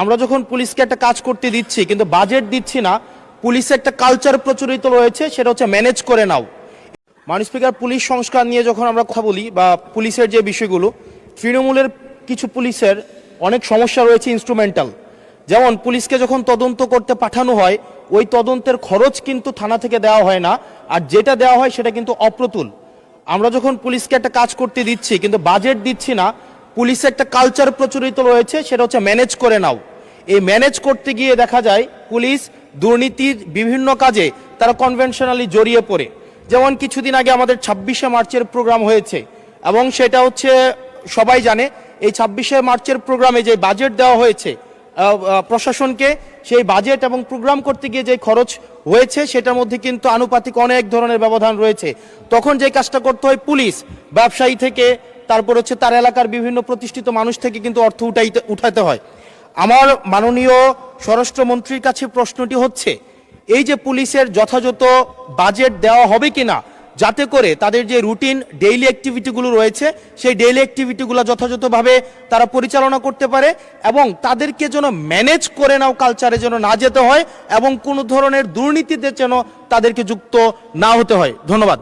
আমরা যখন পুলিশকে একটা কাজ করতে দিচ্ছি কিন্তু বাজেট দিচ্ছি না, পুলিশে একটা কালচার প্রচলিত রয়েছে, সেটা হচ্ছে ম্যানেজ করে নাও। মাননীয় স্পিকার, পুলিশ সংস্কার নিয়ে যখন আমরা কথা বলি বা পুলিশের যে বিষয়গুলো, তৃণমূলের কিছু পুলিশের অনেক সমস্যা রয়েছে ইনস্ট্রুমেন্টাল। যেমন পুলিশকে যখন তদন্ত করতে পাঠানো হয়, ওই তদন্তের খরচ কিন্তু থানা থেকে দেওয়া হয় না, আর যেটা দেওয়া হয় সেটা কিন্তু অপ্রতুল। আমরা যখন পুলিশকে একটা কাজ করতে দিচ্ছি কিন্তু বাজেট দিচ্ছি না, পুলিশে একটা কালচার প্রচলিত রয়েছে, সেটা হচ্ছে ম্যানেজ করে নাও। এই ম্যানেজ করতে গিয়ে দেখা যায় পুলিশ দুর্নীতির বিভিন্ন কাজে তারা কনভেনশনালি জড়িয়ে পড়ে। যেমন কিছুদিন আগে আমাদের 26শে মার্চের প্রোগ্রাম হয়েছে, এবং সেটা হচ্ছে সবাই জানে, এই 26শে মার্চের প্রোগ্রামে যে বাজেট দেওয়া হয়েছে প্রশাসনকে, সেই বাজেট এবং প্রোগ্রাম করতে গিয়ে যে খরচ হয়েছে সেটার মধ্যে কিন্তু আনুপাতিক অনেক ধরনের ব্যবধান রয়েছে। তখন যে কাজটা করতে হয়, পুলিশ ব্যবসায়ী থেকে তারপর হচ্ছে তার এলাকার বিভিন্ন প্রতিষ্ঠিত মানুষ থেকে কিন্তু অর্থ উঠাতে হয়। আমার মাননীয় স্বরাষ্ট্রমন্ত্রীর কাছে প্রশ্নটি হচ্ছে, এই যে পুলিশের যথাযথ বাজেট দেওয়া হবে কিনা, যাতে করে তাদের যে রুটিন ডেইলি অ্যাক্টিভিটিগুলো রয়েছে সেই ডেইলি অ্যাক্টিভিটিগুলো যথাযথভাবে তারা পরিচালনা করতে পারে, এবং তাদেরকে যেন ম্যানেজ করে নাও কালচারে যেন না যেতে হয়, এবং কোনো ধরনের দুর্নীতিতে যেন তাদেরকে যুক্ত না হতে হয়। ধন্যবাদ।